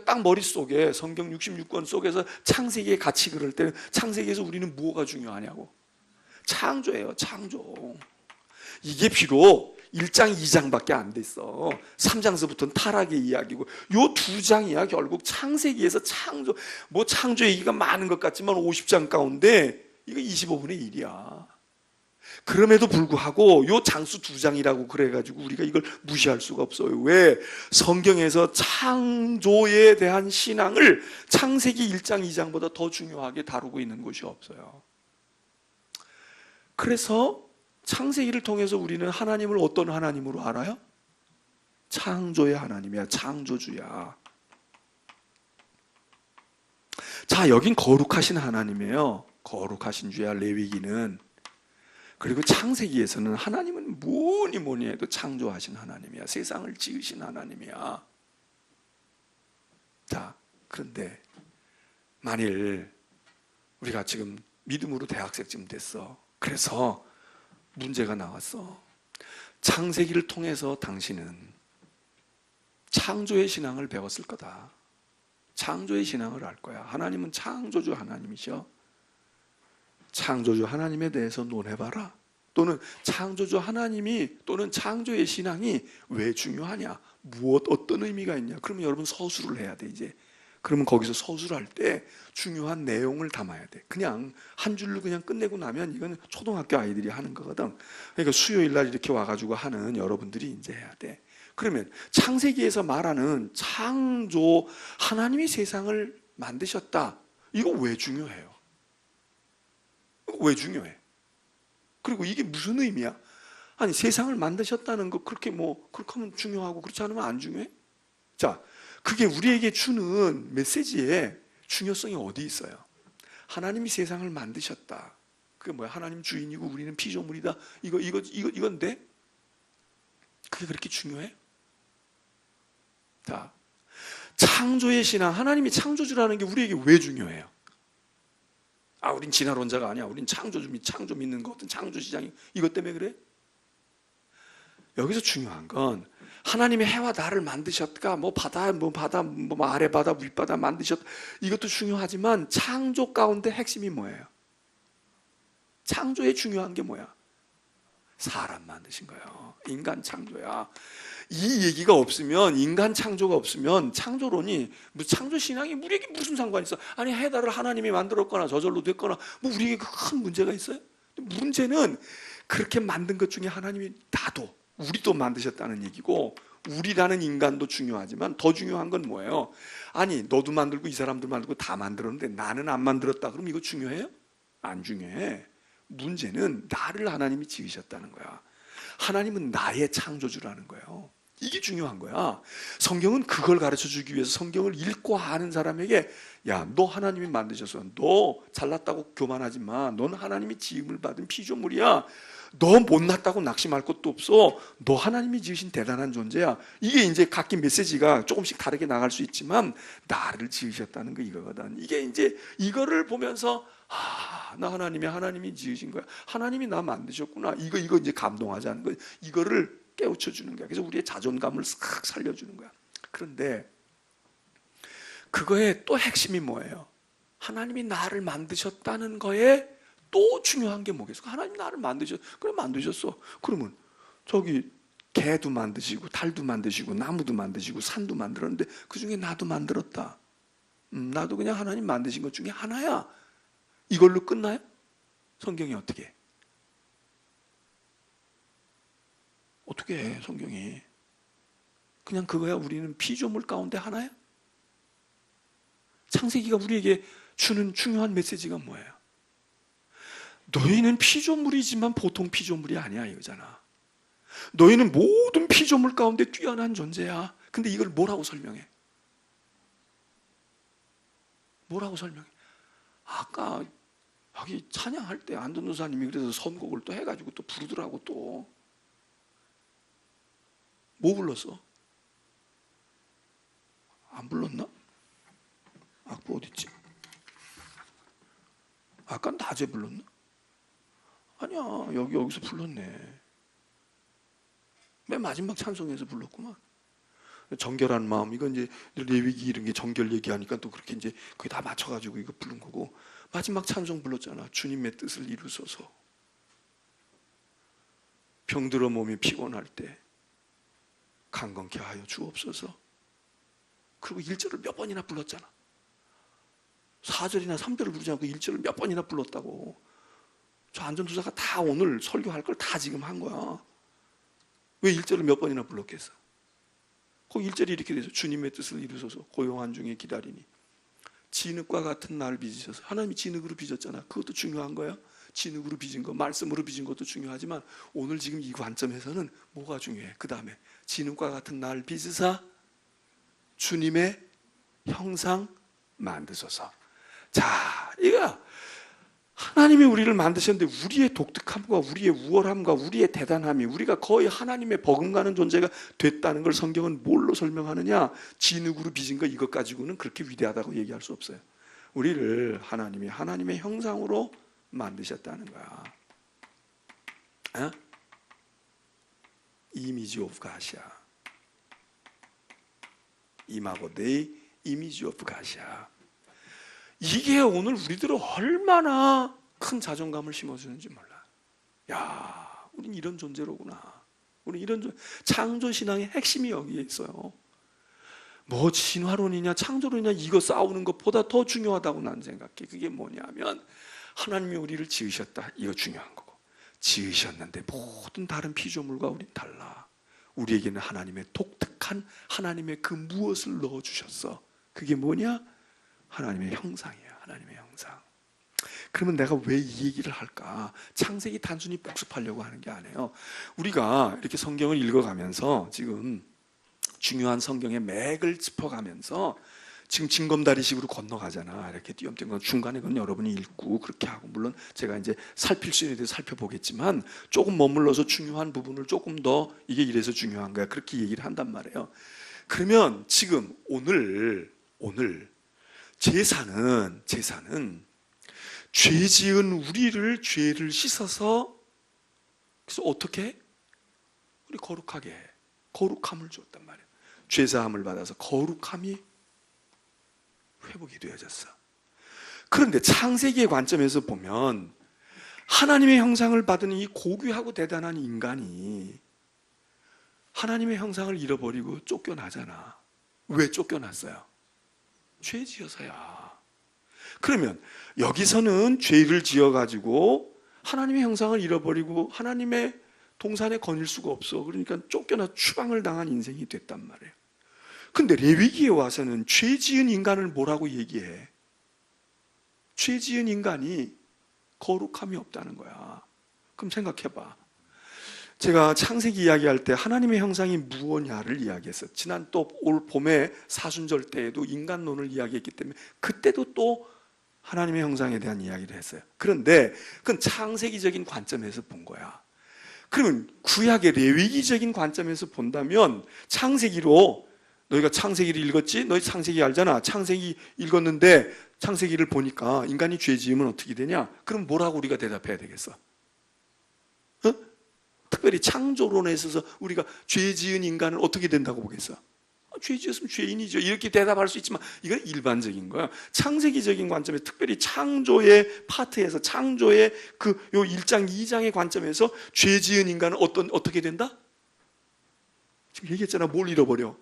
딱 머릿속에 성경 66권 속에서 창세기에 같이 그럴 때는 창세기에서 우리는 뭐가 중요하냐고. 창조예요, 창조. 이게 비록 1장, 2장밖에 안 됐어. 3장서부터는 타락의 이야기고 요 2장이야 결국 창세기에서 창조, 뭐 창조 얘기가 많은 것 같지만 50장 가운데 이거 25분의 1이야. 그럼에도 불구하고 요 장수 2장이라고 그래가지고 우리가 이걸 무시할 수가 없어요. 왜? 성경에서 창조에 대한 신앙을 창세기 1장, 2장보다 더 중요하게 다루고 있는 곳이 없어요. 그래서 창세기를 통해서 우리는 하나님을 어떤 하나님으로 알아요? 창조의 하나님이야. 창조주야. 자, 여긴 거룩하신 하나님이에요. 거룩하신 주야, 레위기는. 그리고 창세기에서는 하나님은 뭐니 해도 창조하신 하나님이야. 세상을 지으신 하나님이야. 자, 그런데 만일 우리가 지금 믿음으로 대학생쯤 됐어. 그래서 문제가 나왔어. 창세기를 통해서 당신은 창조의 신앙을 배웠을 거다. 창조의 신앙을 알 거야. 하나님은 창조주 하나님이셔. 창조주 하나님에 대해서 논해봐라. 또는 창조주 하나님이 또는 창조의 신앙이 왜 중요하냐? 어떤 의미가 있냐? 그러면 여러분 서술을 해야 돼 이제. 그러면 거기서 서술할 때 중요한 내용을 담아야 돼. 그냥 한 줄로 그냥 끝내고 나면 이건 초등학교 아이들이 하는 거거든. 그러니까 수요일 날 이렇게 와가지고 하는 여러분들이 이제 해야 돼. 그러면 창세기에서 말하는 창조, 하나님이 세상을 만드셨다. 이거 왜 중요해요? 왜 중요해? 그리고 이게 무슨 의미야? 아니 세상을 만드셨다는 거 그렇게 하면 중요하고 그렇지 않으면 안 중요해? 자, 그게 우리에게 주는 메시지의 중요성이 어디 있어요? 하나님이 세상을 만드셨다. 그게 뭐야? 하나님 주인이고 우리는 피조물이다. 이건데? 그게 그렇게 중요해? 자, 창조의 신앙, 하나님이 창조주라는 게 우리에게 왜 중요해요? 우린 진화론자가 아니야. 우린 창조 믿는 거, 어떤 창조 시장이 이것 때문에 그래? 여기서 중요한 건 하나님이 해와 달을 만드셨다. 바다, 아래 바다, 윗바다 만드셨다. 이것도 중요하지만 창조 가운데 핵심이 뭐예요? 창조에 중요한 게 뭐야? 사람 만드신 거예요. 인간 창조야. 이 얘기가 없으면, 인간 창조가 없으면 창조론이, 창조 신앙이 우리에게 무슨 상관이 있어? 아니 해달을 하나님이 만들었거나 저절로 됐거나 우리에게 큰 문제가 있어요? 문제는 그렇게 만든 것 중에 하나님이 우리도 만드셨다는 얘기고, 우리라는 인간도 중요하지만 더 중요한 건 뭐예요? 아니 너도 만들고 이 사람도 만들고 다 만들었는데 나는 안 만들었다. 그럼 이거 중요해요? 안 중요해. 문제는 나를 하나님이 지으셨다는 거야. 하나님은 나의 창조주라는 거예요. 이게 중요한 거야. 성경은 그걸 가르쳐 주기 위해서 성경을 읽고 아는 사람에게 너 하나님이 만드셨어. 너 잘났다고 교만하지 마. 넌 하나님이 지음을 받은 피조물이야. 너 못났다고 낙심할 것도 없어. 너 하나님이 지으신 대단한 존재야. 이게 이제 각기 메시지가 조금씩 다르게 나갈 수 있지만 나를 지으셨다는 거 이거거든. 이게 이제 이거를 보면서 나 하나님이 지으신 거야. 하나님이 나 만드셨구나. 이거 이제 감동하자는 거야. 이거를 깨우쳐 주는 거야. 그래서 우리의 자존감을 싹 살려주는 거야. 그런데 그거의 또 핵심이 뭐예요? 하나님이 나를 만드셨다는 거에 또 중요한 게 뭐겠어? 하나님 나를 그래 만드셨어. 그러면 저기 개도 만드시고 달도 만드시고 나무도 만드시고 산도 만들었는데 그 중에 나도 만들었다. 나도 그냥 하나님 만드신 것 중에 하나야. 이걸로 끝나요? 성경이 어떻게 해? 어떻게 해 성경이? 그냥 그거야? 우리는 피조물 가운데 하나야? 창세기가 우리에게 주는 중요한 메시지가 뭐예요? 너희는 피조물이지만 보통 피조물이 아니야 이거잖아. 너희는 모든 피조물 가운데 뛰어난 존재야. 근데 이걸 뭐라고 설명해? 뭐라고 설명해? 아까 여기 찬양할 때 안전도사님이 그래서 선곡을 또 해가지고 또 부르더라고. 또 뭐 불렀어? 안 불렀나? 악보 어딨지? 아까 낮에 불렀나? 아니야, 여기서 불렀네. 맨 마지막 찬송에서 불렀구만. 정결한 마음, 이건 이제 레위기 이런 게 정결 얘기하니까 또 그렇게 이제 그게 다 맞춰가지고 이거 부른 거고, 마지막 찬송 불렀잖아. 주님의 뜻을 이루소서. 병들어 몸이 피곤할 때 강건케 하여 주옵소서. 그리고 1절을 몇 번이나 불렀잖아. 4절이나 3절을 부르지 않고 1절을 몇 번이나 불렀다고. 저 안전투사가 다 오늘 설교할 걸 다 지금 한 거야. 왜 1절을 몇 번이나 불렀겠어? 그 1절이 이렇게 돼서 주님의 뜻을 이루소서 고요한 중에 기다리니 진흙과 같은 날 빚으셔서. 하나님이 진흙으로 빚었잖아. 그것도 중요한 거야. 진흙으로 빚은 거, 말씀으로 빚은 것도 중요하지만 오늘 지금 이 관점에서는 뭐가 중요해? 그 다음에 진흙과 같은 날 빚으사 주님의 형상 만드소서. 자, 이거 하나님이 우리를 만드셨는데 우리의 독특함과 우리의 우월함과 우리의 대단함이, 우리가 거의 하나님의 버금가는 존재가 됐다는 걸 성경은 뭘로 설명하느냐? 진흙으로 빚은 거, 이것 가지고는 그렇게 위대하다고 얘기할 수 없어요. 우리를 하나님이 하나님의 형상으로 만드셨다는 거야. 어? 이미지 오브 가시야. 임하고 내 이미지 오브 가시야. 이게 오늘 우리들은 얼마나 큰 자존감을 심어주는지 몰라. 야, 우린 이런 존재로구나. 우리 이런 창조신앙의 핵심이 여기에 있어요. 뭐 진화론이냐 창조론이냐 이거 싸우는 것보다 더 중요하다고 난 생각해. 그게 뭐냐면 하나님이 우리를 지으셨다. 이거 중요한 거고. 지으셨는데 모든 다른 피조물과 우린 달라. 우리에게는 하나님의 독특한 하나님의 그 무엇을 넣어주셨어. 그게 뭐냐? 하나님의 형상이야. 하나님의 형상. 그러면 내가 왜 이 얘기를 할까? 창세기 단순히 복습하려고 하는 게 아니에요. 우리가 이렇게 성경을 읽어가면서 지금 중요한 성경의 맥을 짚어가면서 지금 징검다리식으로 건너가잖아. 이렇게 띄엄띄엄. 중간에 건 여러분이 읽고 그렇게 하고, 물론 제가 이제 살필 수 있는 데 살펴보겠지만 조금 머물러서 중요한 부분을 조금 더 이게 이래서 중요한 거야. 그렇게 얘기를 한단 말이에요. 그러면 지금 오늘 제사는 죄 지은 우리를 죄를 씻어서, 그래서 어떻게 해? 우리 거룩하게 해. 거룩함을 줬단 말이에요. 죄사함을 받아서 거룩함이 회복이 되어졌어. 그런데 창세기의 관점에서 보면 하나님의 형상을 받은 이 고귀하고 대단한 인간이 하나님의 형상을 잃어버리고 쫓겨나잖아. 왜 쫓겨났어요? 죄 지어서야. 그러면 여기서는 죄를 지어가지고 하나님의 형상을 잃어버리고 하나님의 동산에 거닐 수가 없어. 그러니까 쫓겨나 추방을 당한 인생이 됐단 말이에요. 근데 레위기에 와서는 죄 지은 인간을 뭐라고 얘기해? 죄 지은 인간이 거룩함이 없다는 거야. 그럼 생각해봐. 제가 창세기 이야기할 때 하나님의 형상이 무엇냐를 이야기했어요. 지난 또 올 봄에 사순절 때에도 인간론을 이야기했기 때문에 그때도 또 하나님의 형상에 대한 이야기를 했어요. 그런데 그건 창세기적인 관점에서 본 거야. 그러면 구약의 레위기적인 관점에서 본다면 창세기로, 너희가 창세기를 읽었지? 너희 창세기 알잖아. 창세기 읽었는데 창세기를 보니까 인간이 죄 지으면 어떻게 되냐? 그럼 뭐라고 우리가 대답해야 되겠어? 어? 특별히 창조론에 있어서 우리가 죄 지은 인간은 어떻게 된다고 보겠어? 죄 지었으면 죄인이죠. 이렇게 대답할 수 있지만 이건 일반적인 거야. 창세기적인 관점에, 특별히 창조의 파트에서, 창조의 그 요 1장, 2장의 관점에서 죄 지은 인간은 어떻게 된다? 지금 얘기했잖아. 뭘 잃어버려?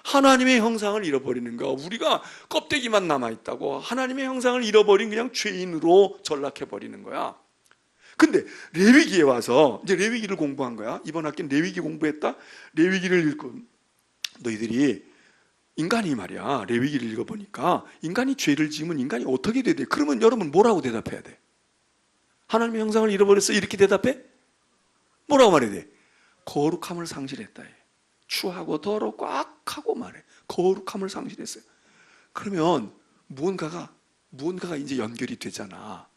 하나님의 형상을 잃어버리는 거야. 우리가 껍데기만 남아있다고 하나님의 형상을 잃어버린 그냥 죄인으로 전락해버리는 거야. 근데 레위기에 와서 이제 레위기를 공부한 거야. 이번 학기는 레위기 공부했다. 레위기를 읽고 너희들이 인간이 말이야, 레위기를 읽어보니까 인간이 죄를 지으면 인간이 어떻게 돼야 돼? 그러면 여러분 뭐라고 대답해야 돼? 하나님의 형상을 잃어버렸어? 이렇게 대답해? 뭐라고 말해야 돼? 거룩함을 상실했다. 추하고 더럽고 악하고 말해. 거룩함을 상실했어요. 그러면 무언가가 이제 연결이 되잖아.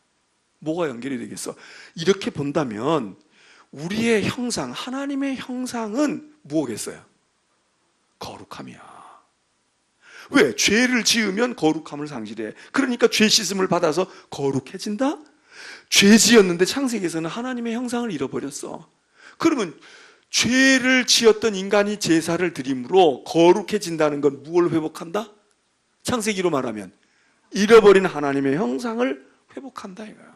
뭐가 연결이 되겠어? 이렇게 본다면 우리의 형상, 하나님의 형상은 뭐겠어요? 거룩함이야. 왜? 죄를 지으면 거룩함을 상실해. 그러니까 죄 씻음을 받아서 거룩해진다? 죄 지었는데 창세기에서는 하나님의 형상을 잃어버렸어. 그러면 죄를 지었던 인간이 제사를 드림으로 거룩해진다는 건 무엇을 회복한다? 창세기로 말하면 잃어버린 하나님의 형상을 회복한다 이거야.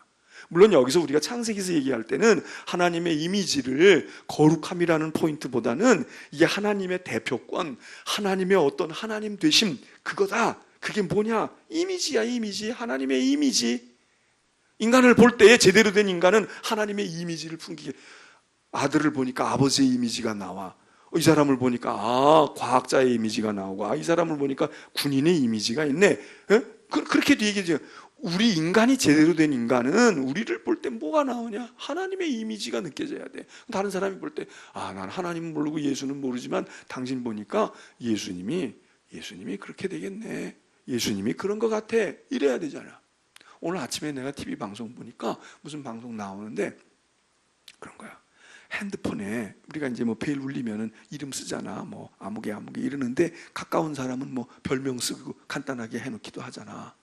물론 여기서 우리가 창세기에서 얘기할 때는 하나님의 이미지를 거룩함이라는 포인트보다는 이게 하나님의 대표권, 하나님의 어떤 하나님 되심, 그거다. 그게 뭐냐? 이미지야, 이미지. 하나님의 이미지. 인간을 볼 때에 제대로 된 인간은 하나님의 이미지를 풍기게. 아들을 보니까 아버지의 이미지가 나와. 이 사람을 보니까 과학자의 이미지가 나오고, 이 사람을 보니까 군인의 이미지가 있네. 그렇게도 얘기해줘요. 우리 인간이 제대로 된 인간은 우리를 볼 때 뭐가 나오냐? 하나님의 이미지가 느껴져야 돼. 다른 사람이 볼 때 난 하나님은 모르고 예수는 모르지만 당신 보니까 예수님이 그렇게 되겠네. 예수님이 그런 것 같아. 이래야 되잖아. 오늘 아침에 내가 TV 방송 보니까 무슨 방송 나오는데 그런 거야. 핸드폰에 우리가 이제 뭐 벨 울리면은 이름 쓰잖아. 뭐 아무개 이러는데 가까운 사람은 뭐 별명 쓰고 간단하게 해놓기도 하잖아.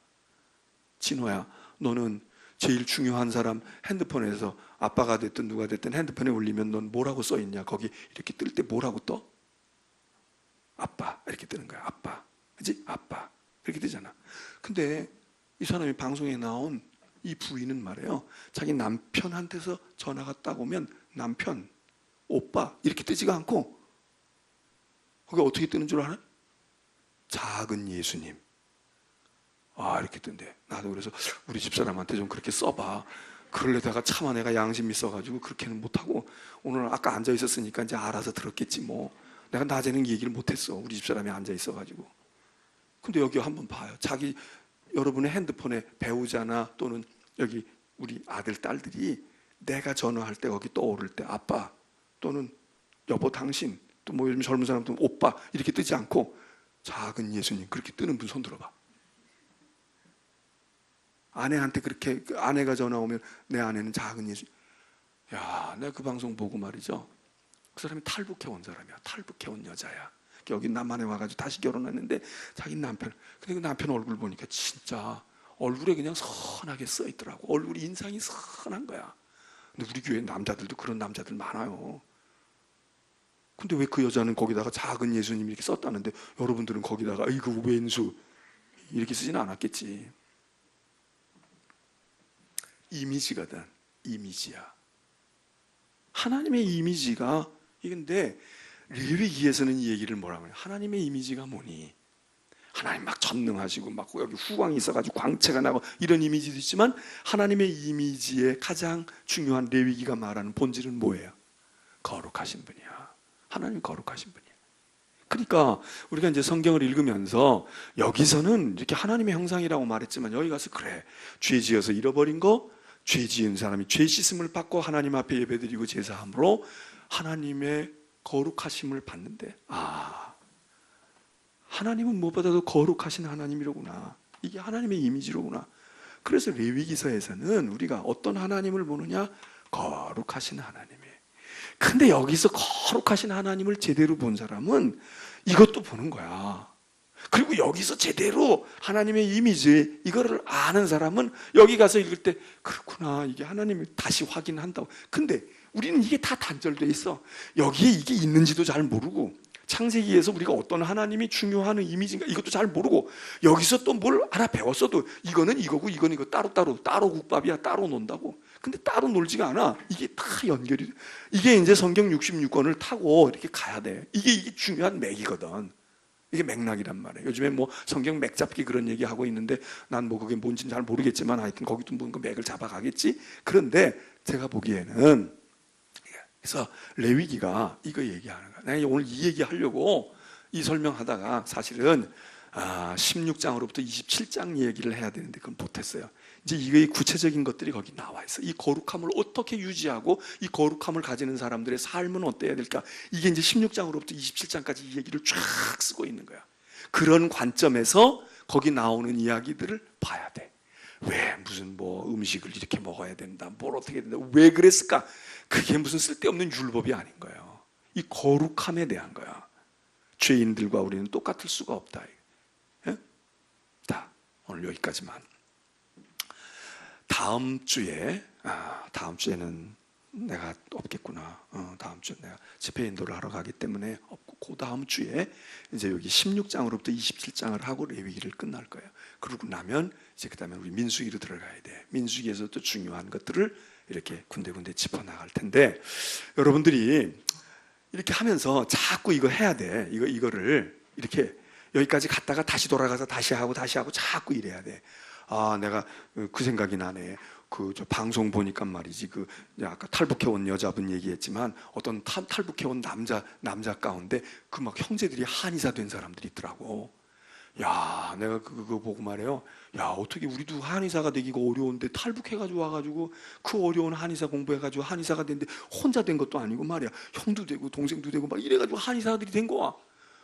진호야, 너는 제일 중요한 사람 핸드폰에서 아빠가 됐든 누가 됐든 핸드폰에 올리면 넌 뭐라고 써있냐? 거기 이렇게 뜰 때 뭐라고 떠? 아빠 이렇게 뜨는 거야. 아빠, 그렇지? 아빠 이렇게 뜨잖아. 근데 이 사람이 방송에 나온 이 부인은 말이에요. 자기 남편한테서 전화가 딱 오면 남편, 오빠 이렇게 뜨지가 않고 거기 어떻게 뜨는 줄 알아? 작은 예수님. 이렇게 뜬대. 나도 그래서 우리 집사람한테 좀 그렇게 써봐. 그러려다가 차마 내가 양심이 있어가지고 그렇게는 못하고 오늘 아까 앉아 있었으니까 이제 알아서 들었겠지 뭐. 내가 낮에는 얘기를 못했어. 우리 집사람이 앉아 있어가지고. 근데 여기 한번 봐요. 여러분의 핸드폰에 배우자나 또는 여기 우리 아들, 딸들이 내가 전화할 때 거기 떠오를 때 아빠 또는 여보 당신 또 뭐 요즘 젊은 사람들은 오빠 이렇게 뜨지 않고 작은 예수님 그렇게 뜨는 분 손 들어봐. 아내한테 그렇게 아내가 전화 오면 내 아내는 작은 예수. 야, 내가 그 방송 보고 말이죠. 그 사람이 탈북해 온 사람이야. 탈북해 온 여자야. 여기 남한에 와가지고 다시 결혼했는데 자기 남편. 근데 그 남편 얼굴 보니까 진짜 얼굴에 그냥 선하게 써 있더라고. 얼굴이 인상이 선한 거야. 근데 우리 교회 남자들도 그런 남자들 많아요. 근데 왜 그 여자는 거기다가 작은 예수님 이렇게 썼다는데 여러분들은 거기다가 이거 왼수 이렇게 쓰지는 않았겠지. 이미지거든. 이미지야. 하나님의 이미지가 이건데 레위기에서는 이 얘기를 뭐라고 해요? 하나님의 이미지가 뭐니? 하나님 막 전능하시고 막 여기 후광이 있어가지고 광채가 나고 이런 이미지도 있지만 하나님의 이미지의 가장 중요한 레위기가 말하는 본질은 뭐예요? 거룩하신 분이야. 하나님 거룩하신 분이야. 그러니까 우리가 이제 성경을 읽으면서 여기서는 이렇게 하나님의 형상이라고 말했지만 여기 가서 그래 죄 지어서 잃어버린 거 죄 지은 사람이 죄 씻음을 받고 하나님 앞에 예배드리고 제사함으로 하나님의 거룩하심을 받는데 하나님은 무엇보다도 거룩하신 하나님이로구나. 이게 하나님의 이미지로구나. 그래서 레위기서에서는 우리가 어떤 하나님을 보느냐? 거룩하신 하나님이에요. 근데 여기서 거룩하신 하나님을 제대로 본 사람은 이것도 보는 거야. 그리고 여기서 제대로 하나님의 이미지 이거를 아는 사람은 여기 가서 읽을 때 그렇구나 이게 하나님을 다시 확인한다고. 근데 우리는 이게 다 단절돼 있어. 여기에 이게 있는지도 잘 모르고 창세기에서 우리가 어떤 하나님이 중요한 이미지인가 이것도 잘 모르고 여기서 또 뭘 하나 배웠어도 이거는 이거고 이거는 이거 따로 국밥이야. 따로 논다고. 근데 따로 놀지가 않아. 이게 다 연결이 돼. 이게 이제 성경 66권을 타고 이렇게 가야 돼. 이게 중요한 맥이거든. 이게 맥락이란 말이에요. 요즘에 뭐 성경 맥 잡기 그런 얘기 하고 있는데 난 뭐 그게 뭔지는 잘 모르겠지만 하여튼 거기도 뭔가 맥을 잡아가겠지. 그런데 제가 보기에는 그래서 레위기가 이거 얘기하는 거야. 내가 오늘 이 얘기 하려고 이 설명하다가 사실은 16장으로부터 27장 얘기를 해야 되는데 그건 못했어요. 이제 이거의 구체적인 것들이 거기 나와 있어. 이 거룩함을 어떻게 유지하고 이 거룩함을 가지는 사람들의 삶은 어때야 될까? 이게 이제 16장으로부터 27장까지 이 얘기를 쫙 쓰고 있는 거야. 그런 관점에서 거기 나오는 이야기들을 봐야 돼. 왜 무슨 뭐 음식을 이렇게 먹어야 된다. 뭘 어떻게 된다. 왜 그랬을까? 그게 무슨 쓸데없는 율법이 아닌 거예요. 이 거룩함에 대한 거야. 죄인들과 우리는 똑같을 수가 없다. 오늘 여기까지만. 다음 주에는 내가 없겠구나. 다음 주에 내가 집회 인도를 하러 가기 때문에 없고, 그 다음 주에 이제 여기 16장으로부터 27장을 하고 레위기를 끝날 거예요. 그러고 나면 이제 그다음에 우리 민수기로 들어가야 돼. 민수기에서 또 중요한 것들을 이렇게 군데군데 짚어 나갈 텐데, 여러분들이 이렇게 하면서 자꾸 이거 해야 돼. 이거를 이렇게 여기까지 갔다가 다시 돌아가서 다시 하고 자꾸 이래야 돼. 아, 내가 그 생각이 나네. 저 방송 보니까 말이지, 아까 탈북해온 여자분 얘기했지만, 어떤 탈북해온 남자 가운데 막 형제들이 한의사 된 사람들이 있더라고. 야, 내가 그거 보고 말해요. 야, 어떻게 우리도 한의사가 되기가 어려운데 탈북해가지고 와가지고 그 어려운 한의사 공부해가지고 한의사가 됐는데, 혼자 된 것도 아니고 말이야. 형도 되고 동생도 되고 막 이래가지고 한의사들이 된 거야.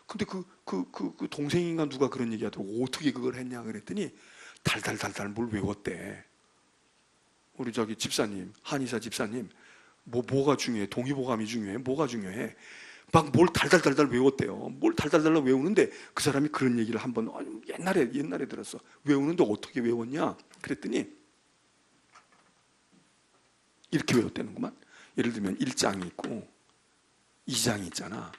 근데 그 동생인가 누가 그런 얘기 하더라고. 어떻게 그걸 했냐 그랬더니, 달달달달 뭘 외웠대. 우리 집사님, 한의사 집사님, 뭐가 중요해? 동의보감이 중요해? 뭐가 중요해? 막 뭘 달달달달 외웠대요. 뭘 달달달달 외우는데, 그 사람이 그런 얘기를 한번 옛날에 들었어. 외우는데 어떻게 외웠냐? 그랬더니 이렇게 외웠다는구만. 예를 들면 1장이 있고 2장이 있잖아.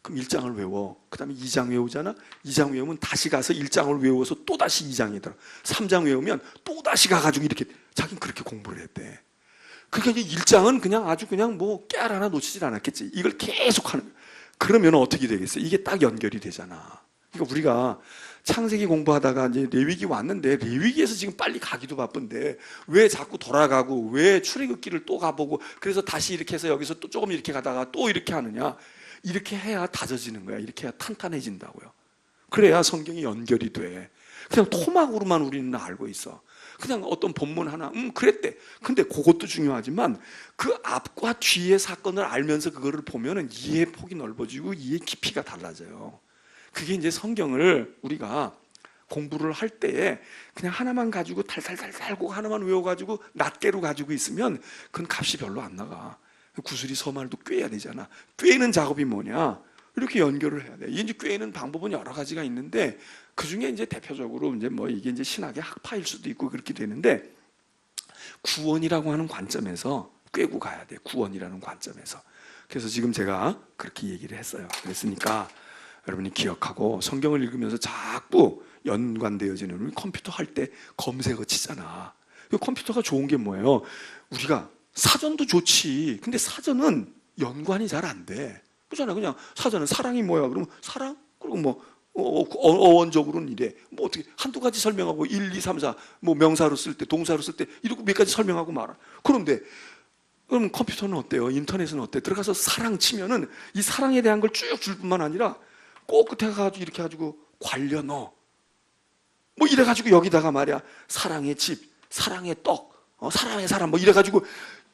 그럼 1장을 외워. 그 다음에 2장 외우잖아. 2장 외우면 다시 가서 1장을 외워서 또 다시 2장이더라. 3장 외우면 또 다시 가가지고 이렇게, 자기는 그렇게 공부를 했대. 그러니까 이제 1장은 그냥 아주 그냥 뭐 깨알 하나 놓치질 않았겠지. 이걸 계속 하는. 그러면 어떻게 되겠어? 이게 딱 연결이 되잖아. 그러니까 우리가 창세기 공부하다가 이제 레위기 왔는데, 레위기에서 지금 빨리 가기도 바쁜데 왜 자꾸 돌아가고, 왜 출애굽기를 또 가보고, 그래서 다시 이렇게 해서 여기서 또 조금 이렇게 가다가 또 이렇게 하느냐? 이렇게 해야 다져지는 거야. 이렇게 해야 탄탄해진다고요. 그래야 성경이 연결이 돼. 그냥 토막으로만 우리는 알고 있어. 그냥 어떤 본문 하나, 그랬대. 근데 그것도 중요하지만 그 앞과 뒤의 사건을 알면서 그거를 보면은 이해의 폭이 넓어지고 이해의 깊이가 달라져요. 그게 이제 성경을 우리가 공부를 할 때에 그냥 하나만 가지고 달달달달 하나만 외워가지고 낱개로 가지고 있으면 그건 값이 별로 안 나가. 구슬이 서말도 꿰야 되잖아. 꿰는 작업이 뭐냐? 이렇게 연결을 해야 돼. 이제 꿰는 방법은 여러 가지가 있는데, 그 중에 이제 대표적으로 이제 이게 이제 신학의 학파일 수도 있고 그렇게 되는데, 구원이라고 하는 관점에서 꿰고 가야 돼. 구원이라는 관점에서. 그래서 지금 제가 그렇게 얘기를 했어요. 그랬으니까 여러분이 기억하고, 성경을 읽으면서 자꾸 연관되어지는, 우리 컴퓨터 할 때 검색어 치잖아. 컴퓨터가 좋은 게 뭐예요? 우리가 사전도 좋지. 근데 사전은 연관이 잘 안 돼. 그렇잖아. 그냥 사전은 사랑이 뭐야? 그러면 사랑? 그리고 어원적으로는 이래. 어떻게 한두 가지 설명하고 1, 2, 3, 4 명사로 쓸 때, 동사로 쓸 때 이렇게 몇 가지 설명하고 말아. 그런데 그럼 컴퓨터는 어때요? 인터넷은 어때? 들어가서 사랑 치면은 이 사랑에 대한 걸 쭉 줄 뿐만 아니라 꼭 끝에 가가지고 이렇게 해가지고 관련 넣어. 이래가지고 여기다가 말이야, 사랑의 집, 사랑의 떡, 사랑의 사람 이래가지고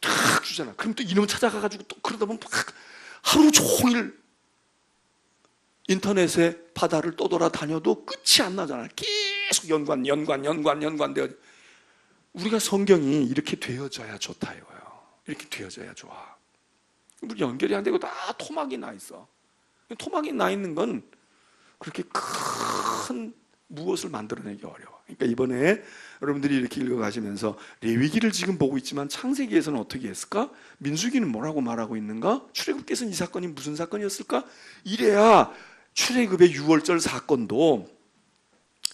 탁 주잖아. 그럼 또 이놈 찾아가가지고 또 그러다 보면 하루 종일 인터넷의 바다를 떠돌아다녀도 끝이 안 나잖아. 계속 연관되어. 우리가 성경이 이렇게 되어져야 좋다 이거예요. 이렇게 되어져야 좋아. 우리 연결이 안 되고 다 토막이 나 있어. 토막이 나 있는 건 그렇게 큰 무엇을 만들어내기 어려워. 그러니까 이번에 여러분들이 이렇게 읽어가시면서 레위기를 지금 보고 있지만 창세기에서는 어떻게 했을까? 민수기는 뭐라고 말하고 있는가? 출애굽기에서는 이 사건이 무슨 사건이었을까? 이래야 출애굽의 유월절 사건도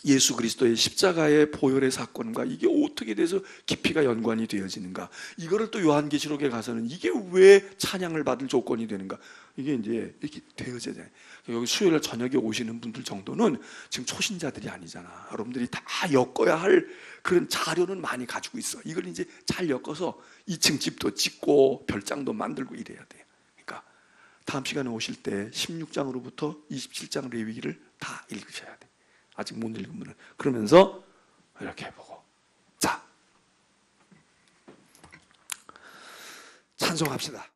예수 그리스도의 십자가의 보혈의 사건과 이게 어떻게 돼서 깊이가 연관이 되어지는가? 이거를 또 요한계시록에 가서는 이게 왜 찬양을 받을 조건이 되는가? 이게 이제 이렇게 되어져야 돼. 여기 수요일 저녁에 오시는 분들 정도는 지금 초신자들이 아니잖아. 여러분들이 다 엮어야 할 그런 자료는 많이 가지고 있어. 이걸 이제 잘 엮어서 2층 집도 짓고 별장도 만들고 이래야 돼. 그러니까 다음 시간에 오실 때 16장으로부터 27장 레위기를 다 읽으셔야 돼. 아직 못 읽은 분은. 그러면서 이렇게 해보고, 자, 찬송합시다.